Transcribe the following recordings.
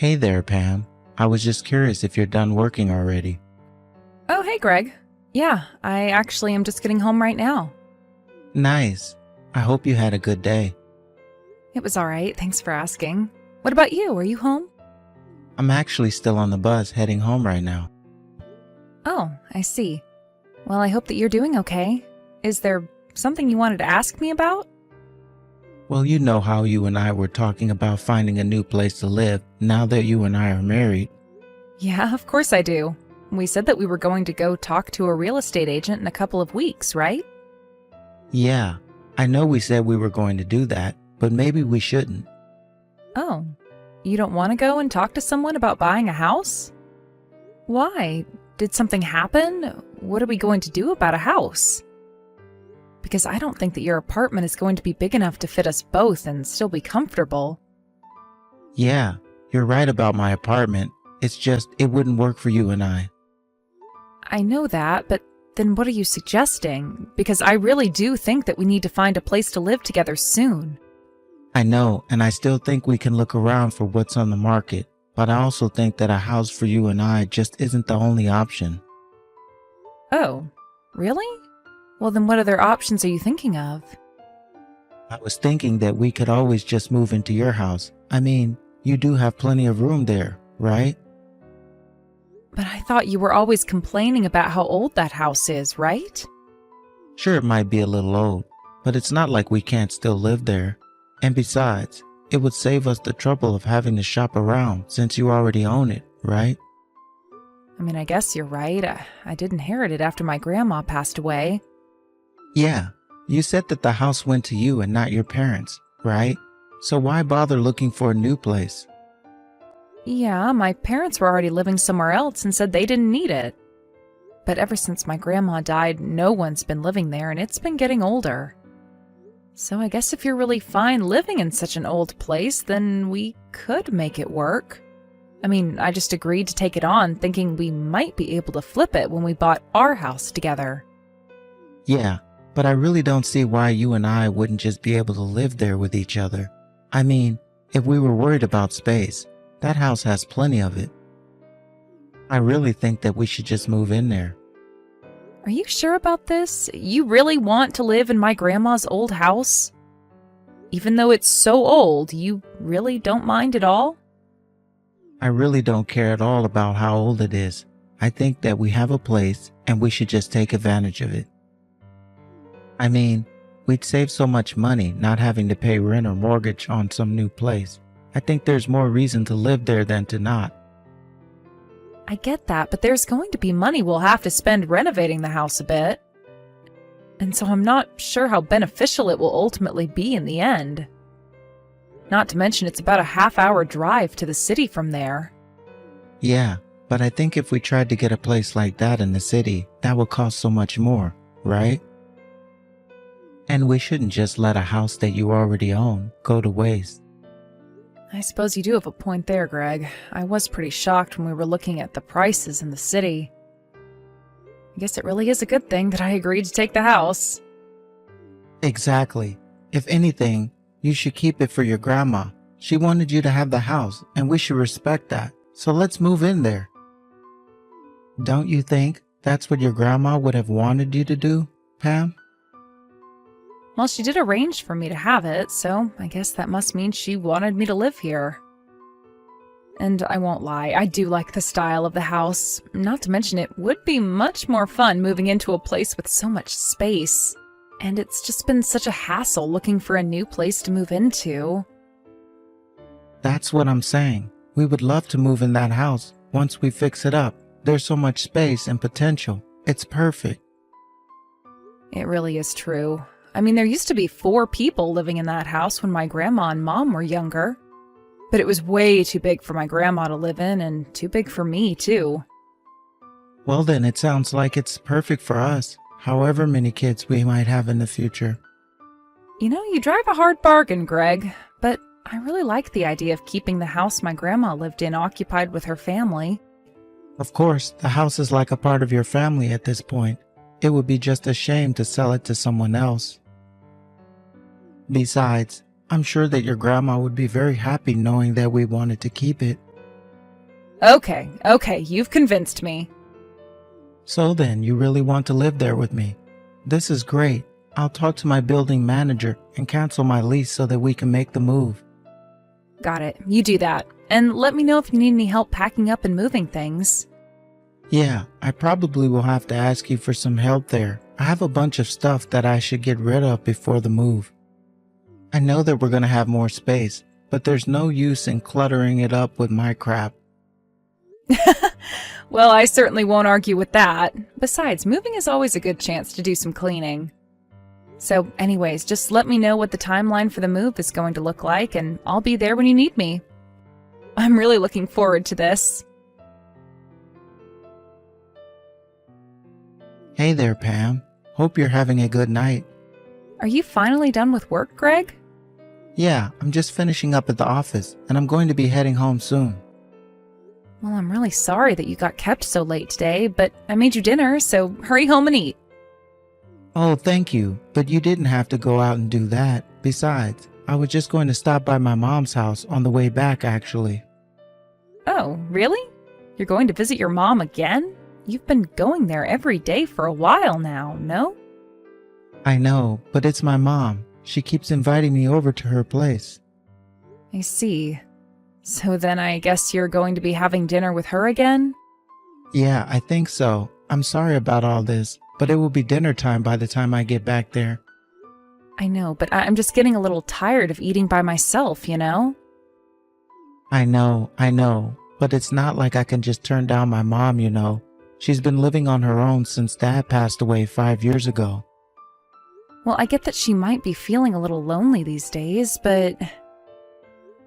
Hey there, Pam. I was just curious if you're done working already. Oh, hey, Greg. Yeah, I actually am just getting home right now. Nice. I hope you had a good day. It was all right, thanks for asking. What about you? Are you home? I'm actually still on the bus heading home right now. Oh, I see. Well, I hope that you're doing okay. Is there something you wanted to ask me about? Well, you know how you and I were talking about finding a new place to live now that you and I are married. Yeah, of course I do. We said that we were going to go talk to a real estate agent in a couple of weeks, right? Yeah, I know we said we were going to do that, but maybe we shouldn't. Oh, you don't want to go and talk to someone about buying a house? Why? Did something happen? What are we going to do about a house? Because I don't think that your apartment is going to be big enough to fit us both and still be comfortable. Yeah, you're right about my apartment. It's just, it wouldn't work for you and I. I know that, but then what are you suggesting? Because I really do think that we need to find a place to live together soon. I know, and I still think we can look around for what's on the market, but I also think that a house for you and I just isn't the only option. Oh, really? Well, then what other options are you thinking of? I was thinking that we could always just move into your house. I mean, you do have plenty of room there, right? But I thought you were always complaining about how old that house is, right? Sure, it might be a little old, but it's not like we can't still live there. And besides, it would save us the trouble of having to shop around since you already own it, right? I mean, I guess you're right. I did inherit it after my grandma passed away. Yeah, you said that the house went to you and not your parents, right? So why bother looking for a new place? Yeah, my parents were already living somewhere else and said they didn't need it. But ever since my grandma died, no one's been living there and it's been getting older. So I guess if you're really fine living in such an old place, then we could make it work. I mean, I just agreed to take it on thinking we might be able to flip it when we bought our house together. Yeah, but I really don't see why you and I wouldn't just be able to live there with each other. I mean, if we were worried about space, that house has plenty of it. I really think that we should just move in there. Are you sure about this? You really want to live in my grandma's old house? Even though it's so old, you really don't mind at all? I really don't care at all about how old it is. I think that we have a place and we should just take advantage of it. I mean, we'd save so much money not having to pay rent or mortgage on some new place. I think there's more reason to live there than to not. I get that, but there's going to be money we'll have to spend renovating the house a bit. And so I'm not sure how beneficial it will ultimately be in the end. Not to mention it's about a half-hour drive to the city from there. Yeah, but I think if we tried to get a place like that in the city, that would cost so much more, right? And we shouldn't just let a house that you already own go to waste. I suppose you do have a point there, Greg. I was pretty shocked when we were looking at the prices in the city. I guess it really is a good thing that I agreed to take the house. Exactly. If anything, you should keep it for your grandma. She wanted you to have the house, and we should respect that. So let's move in there. Don't you think that's what your grandma would have wanted you to do, Pam? Well, she did arrange for me to have it, so I guess that must mean she wanted me to live here. And I won't lie, I do like the style of the house. Not to mention it would be much more fun moving into a place with so much space. And it's just been such a hassle looking for a new place to move into. That's what I'm saying. We would love to move in that house once we fix it up. There's so much space and potential. It's perfect. It really is true. I mean, there used to be 4 people living in that house when my grandma and mom were younger. But it was way too big for my grandma to live in and too big for me, too. Well then, it sounds like it's perfect for us, however many kids we might have in the future. You know, you drive a hard bargain, Greg, but I really like the idea of keeping the house my grandma lived in occupied with her family. Of course, the house is like a part of your family at this point. It would be just a shame to sell it to someone else. Besides, I'm sure that your grandma would be very happy knowing that we wanted to keep it. Okay, you've convinced me. So then, you really want to live there with me? This is great. I'll talk to my building manager and cancel my lease so that we can make the move. Got it. You do that. And let me know if you need any help packing up and moving things. Yeah, I probably will have to ask you for some help there. I have a bunch of stuff that I should get rid of before the move. I know that we're going to have more space, but there's no use in cluttering it up with my crap. Well, I certainly won't argue with that. Besides, moving is always a good chance to do some cleaning. So anyways, just let me know what the timeline for the move is going to look like, and I'll be there when you need me. I'm really looking forward to this. Hey there, Pam. Hope you're having a good night. Are you finally done with work, Greg? Yeah, I'm just finishing up at the office, and I'm going to be heading home soon. Well, I'm really sorry that you got kept so late today, but I made you dinner, so hurry home and eat. Oh, thank you, but you didn't have to go out and do that. Besides, I was just going to stop by my mom's house on the way back, actually. Oh, really? You're going to visit your mom again? You've been going there every day for a while now, no? I know, but it's my mom. She keeps inviting me over to her place. I see. So then I guess you're going to be having dinner with her again? Yeah, I think so. I'm sorry about all this, but it will be dinner time by the time I get back there. I know, but I'm just getting a little tired of eating by myself, you know? I know, but it's not like I can just turn down my mom, you know. She's been living on her own since Dad passed away 5 years ago. Well, I get that she might be feeling a little lonely these days, but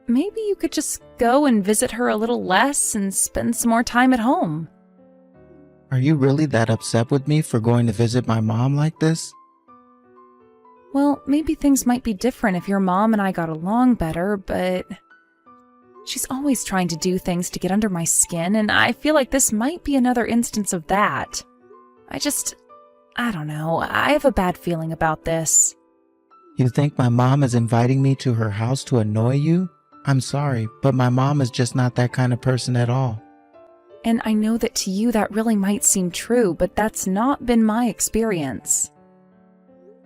maybe you could just go and visit her a little less and spend some more time at home. Are you really that upset with me for going to visit my mom like this? Well, maybe things might be different if your mom and I got along better, but she's always trying to do things to get under my skin, and I feel like this might be another instance of that. I don't know. I have a bad feeling about this. You think my mom is inviting me to her house to annoy you? I'm sorry, but my mom is just not that kind of person at all. And I know that to you that really might seem true, but that's not been my experience.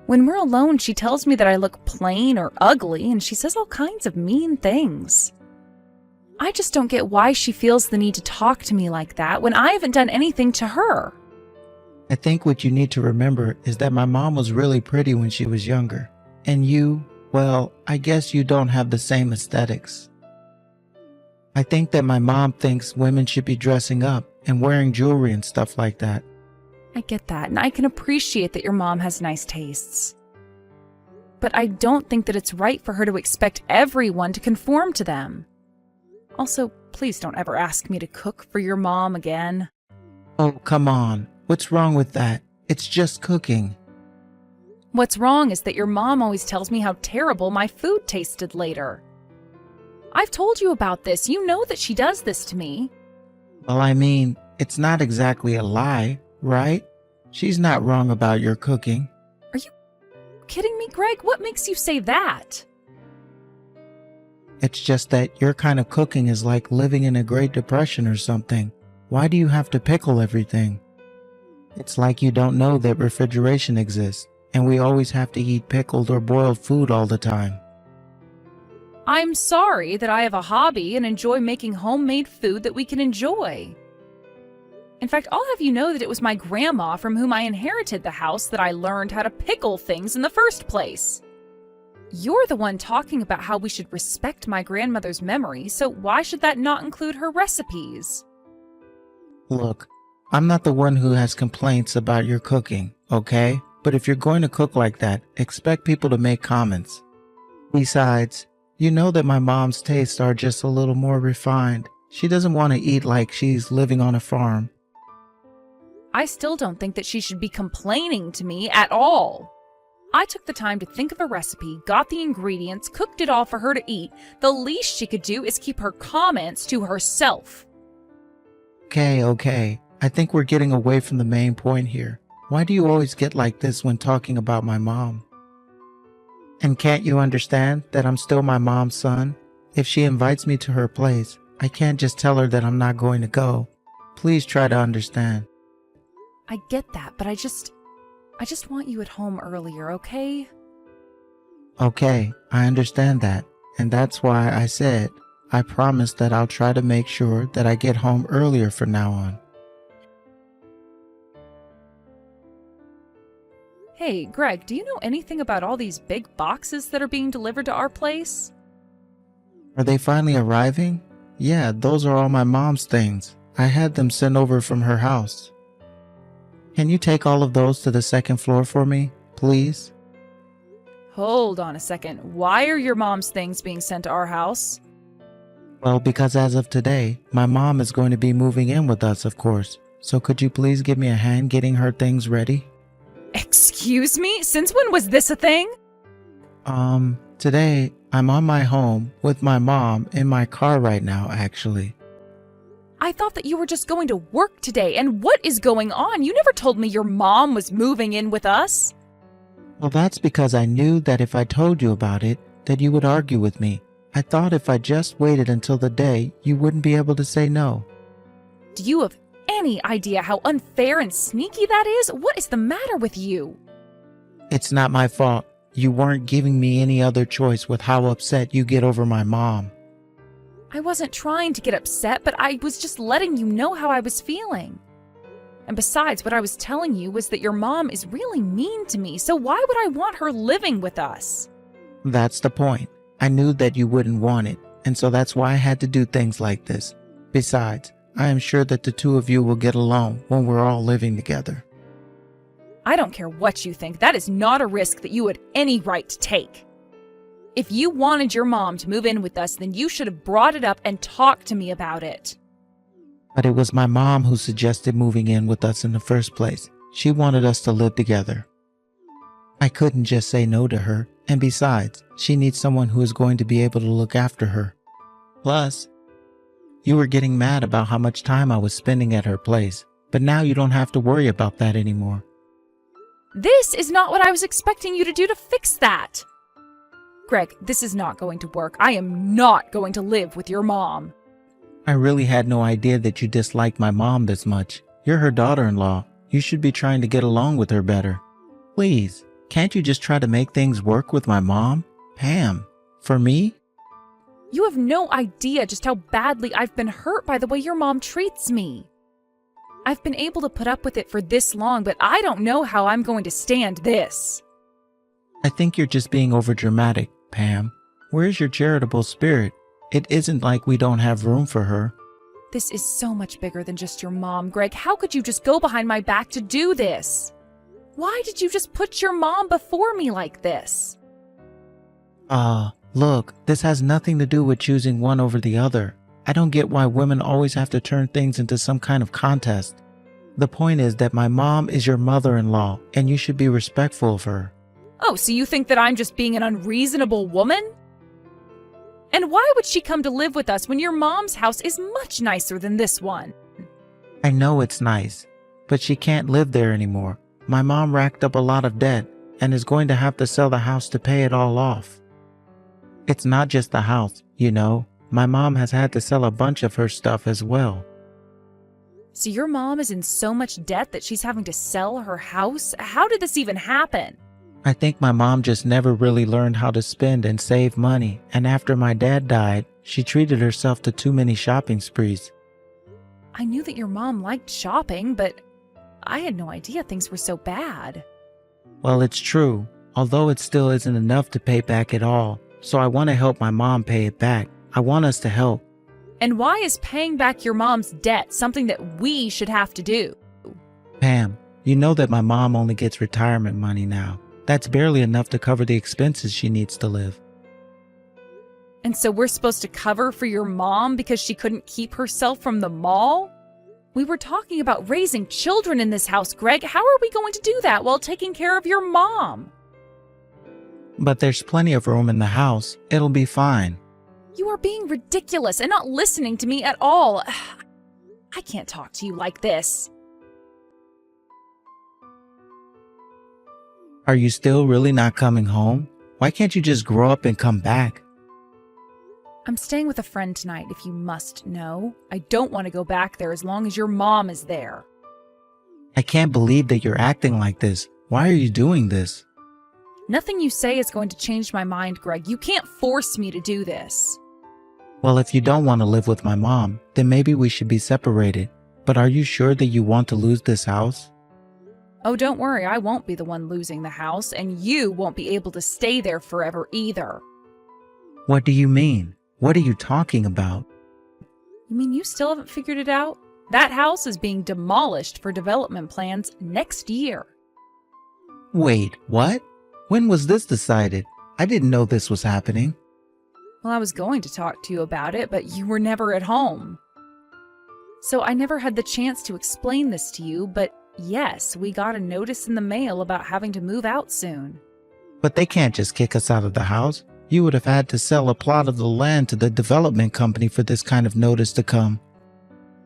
When we're alone, she tells me that I look plain or ugly, and she says all kinds of mean things. I just don't get why she feels the need to talk to me like that when I haven't done anything to her. I think what you need to remember is that my mom was really pretty when she was younger. And you, well, I guess you don't have the same aesthetics. I think that my mom thinks women should be dressing up and wearing jewelry and stuff like that. I get that, and I can appreciate that your mom has nice tastes. But I don't think that it's right for her to expect everyone to conform to them. Also, please don't ever ask me to cook for your mom again. Oh, come on. What's wrong with that? It's just cooking. What's wrong is that your mom always tells me how terrible my food tasted later. I've told you about this. You know that she does this to me. Well, I mean, it's not exactly a lie, right? She's not wrong about your cooking. Are you kidding me, Greg? What makes you say that? It's just that your kind of cooking is like living in a Great Depression or something. Why do you have to pickle everything? It's like you don't know that refrigeration exists, and we always have to eat pickled or boiled food all the time. I'm sorry that I have a hobby and enjoy making homemade food that we can enjoy. In fact, I'll have you know that it was my grandma from whom I inherited the house that I learned how to pickle things in the first place. You're the one talking about how we should respect my grandmother's memory, so why should that not include her recipes? Look, I'm not the one who has complaints about your cooking, okay? But if you're going to cook like that, expect people to make comments. Besides, you know that my mom's tastes are just a little more refined. She doesn't want to eat like she's living on a farm. I still don't think that she should be complaining to me at all. I took the time to think of a recipe, got the ingredients, cooked it all for her to eat. The least she could do is keep her comments to herself. Okay. I think we're getting away from the main point here. Why do you always get like this when talking about my mom? And can't you understand that I'm still my mom's son? If she invites me to her place, I can't just tell her that I'm not going to go. Please try to understand. I get that, but I just want you at home earlier, okay? Okay, I understand that. And that's why I said I promise that I'll try to make sure that I get home earlier from now on. Hey, Greg, do you know anything about all these big boxes that are being delivered to our place? Are they finally arriving? Yeah, those are all my mom's things. I had them sent over from her house. Can you take all of those to the second floor for me, please? Hold on a second. Why are your mom's things being sent to our house? Well, because as of today, my mom is going to be moving in with us, of course. So could you please give me a hand getting her things ready? Excuse me? Since when was this a thing? Today, I'm on my home with my mom in my car right now, actually. I thought that you were just going to work today, and what is going on? You never told me your mom was moving in with us. Well, that's because I knew that if I told you about it, that you would argue with me. I thought if I just waited until the day, you wouldn't be able to say no. Do you have any idea how unfair and sneaky that is? What is the matter with you? It's not my fault. You weren't giving me any other choice with how upset you get over my mom. I wasn't trying to get upset, but I was just letting you know how I was feeling. And besides, what I was telling you was that your mom is really mean to me, so why would I want her living with us? That's the point. I knew that you wouldn't want it, and so that's why I had to do things like this. Besides, I am sure that the two of you will get along when we're all living together. I don't care what you think. That is not a risk that you had any right to take. If you wanted your mom to move in with us, then you should have brought it up and talked to me about it. But it was my mom who suggested moving in with us in the first place. She wanted us to live together. I couldn't just say no to her, and besides, she needs someone who is going to be able to look after her. Plus, you were getting mad about how much time I was spending at her place, but now you don't have to worry about that anymore. This is not what I was expecting you to do to fix that. Greg, this is not going to work. I am not going to live with your mom. I really had no idea that you disliked my mom this much. You're her daughter-in-law. You should be trying to get along with her better. Please, can't you just try to make things work with my mom? Pam, for me? You have no idea just how badly I've been hurt by the way your mom treats me. I've been able to put up with it for this long, but I don't know how I'm going to stand this. I think you're just being overdramatic, Pam. Where's your charitable spirit? It isn't like we don't have room for her. This is so much bigger than just your mom, Greg. How could you just go behind my back to do this? Why did you just put your mom before me like this? Look, this has nothing to do with choosing one over the other. I don't get why women always have to turn things into some kind of contest. The point is that my mom is your mother-in-law, and you should be respectful of her. Oh, so you think that I'm just being an unreasonable woman? And why would she come to live with us when your mom's house is much nicer than this one? I know it's nice, but she can't live there anymore. My mom racked up a lot of debt and is going to have to sell the house to pay it all off. It's not just the house, you know. My mom has had to sell a bunch of her stuff as well. So your mom is in so much debt that she's having to sell her house? How did this even happen? I think my mom just never really learned how to spend and save money, and after my dad died, she treated herself to too many shopping sprees. I knew that your mom liked shopping, but I had no idea things were so bad. Well, it's true, although it still isn't enough to pay back it all, so I want to help my mom pay it back. I want us to help. And why is paying back your mom's debt something that we should have to do? Pam, you know that my mom only gets retirement money now. That's barely enough to cover the expenses she needs to live. And so we're supposed to cover for your mom because she couldn't keep herself from the mall? We were talking about raising children in this house, Greg. How are we going to do that while taking care of your mom? But there's plenty of room in the house. It'll be fine. You are being ridiculous and not listening to me at all. I can't talk to you like this. Are you still really not coming home? Why can't you just grow up and come back? I'm staying with a friend tonight, if you must know. I don't want to go back there as long as your mom is there. I can't believe that you're acting like this. Why are you doing this? Nothing you say is going to change my mind, Greg. You can't force me to do this. Well, if you don't want to live with my mom, then maybe we should be separated. But are you sure that you want to lose this house? Oh, don't worry, I won't be the one losing the house, and you won't be able to stay there forever either. What do you mean? What are you talking about? You mean you still haven't figured it out? That house is being demolished for development plans next year. Wait, what? When was this decided? I didn't know this was happening. Well, I was going to talk to you about it, but you were never at home. So I never had the chance to explain this to you, but yes, we got a notice in the mail about having to move out soon. But they can't just kick us out of the house. You would have had to sell a plot of the land to the development company for this kind of notice to come.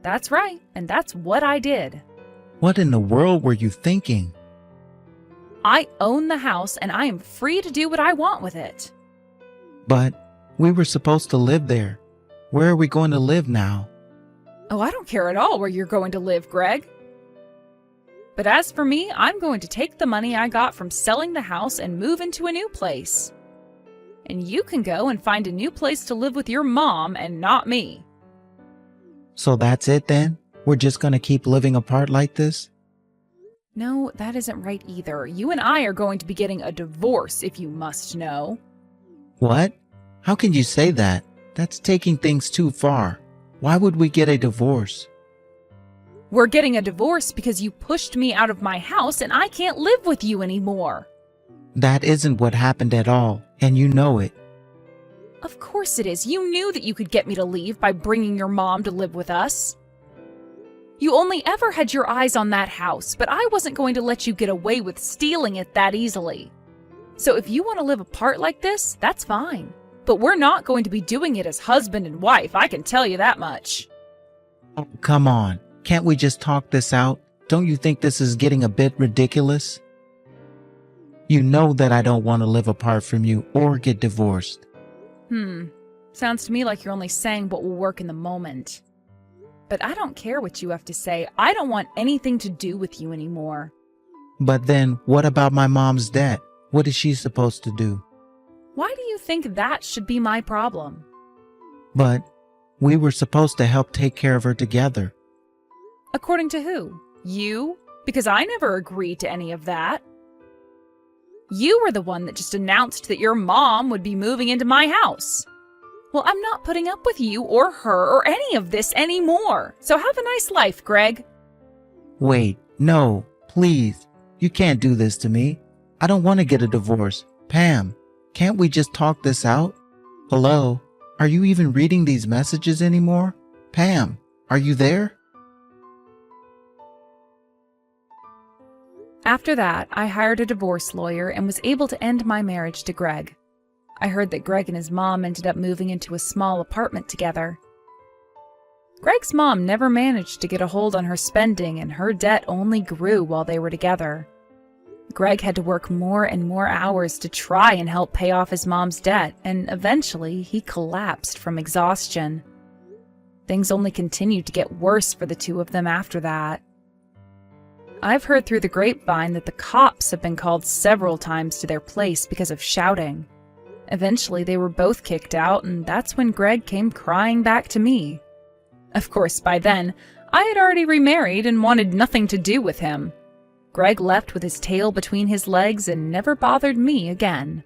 That's right, and that's what I did. What in the world were you thinking? I own the house, and I am free to do what I want with it. But we were supposed to live there. Where are we going to live now? Oh, I don't care at all where you're going to live, Greg. But as for me, I'm going to take the money I got from selling the house and move into a new place. And you can go and find a new place to live with your mom and not me. So that's it then? We're just going to keep living apart like this? No, that isn't right either. You and I are going to be getting a divorce, if you must know. What? How can you say that? That's taking things too far. Why would we get a divorce? We're getting a divorce because you pushed me out of my house and I can't live with you anymore. That isn't what happened at all, and you know it. Of course it is. You knew that you could get me to leave by bringing your mom to live with us. You only ever had your eyes on that house, but I wasn't going to let you get away with stealing it that easily. So if you want to live apart like this, that's fine. But we're not going to be doing it as husband and wife, I can tell you that much. Oh, come on. Can't we just talk this out? Don't you think this is getting a bit ridiculous? You know that I don't want to live apart from you or get divorced. Sounds to me like you're only saying what will work in the moment. But I don't care what you have to say. I don't want anything to do with you anymore. But then, what about my mom's debt? What is she supposed to do? Why do you think that should be my problem? But we were supposed to help take care of her together. According to who? You? Because I never agreed to any of that. You were the one that just announced that your mom would be moving into my house. Well, I'm not putting up with you or her or any of this anymore. So have a nice life, Greg. Wait, no, please. You can't do this to me. I don't want to get a divorce. Pam, can't we just talk this out? Hello? Are you even reading these messages anymore? Pam, are you there? After that, I hired a divorce lawyer and was able to end my marriage to Greg. I heard that Greg and his mom ended up moving into a small apartment together. Greg's mom never managed to get a hold on her spending, and her debt only grew while they were together. Greg had to work more and more hours to try and help pay off his mom's debt, and eventually he collapsed from exhaustion. Things only continued to get worse for the two of them after that. I've heard through the grapevine that the cops have been called several times to their place because of shouting. Eventually, they were both kicked out, and that's when Greg came crying back to me. Of course, by then, I had already remarried and wanted nothing to do with him. Greg left with his tail between his legs and never bothered me again.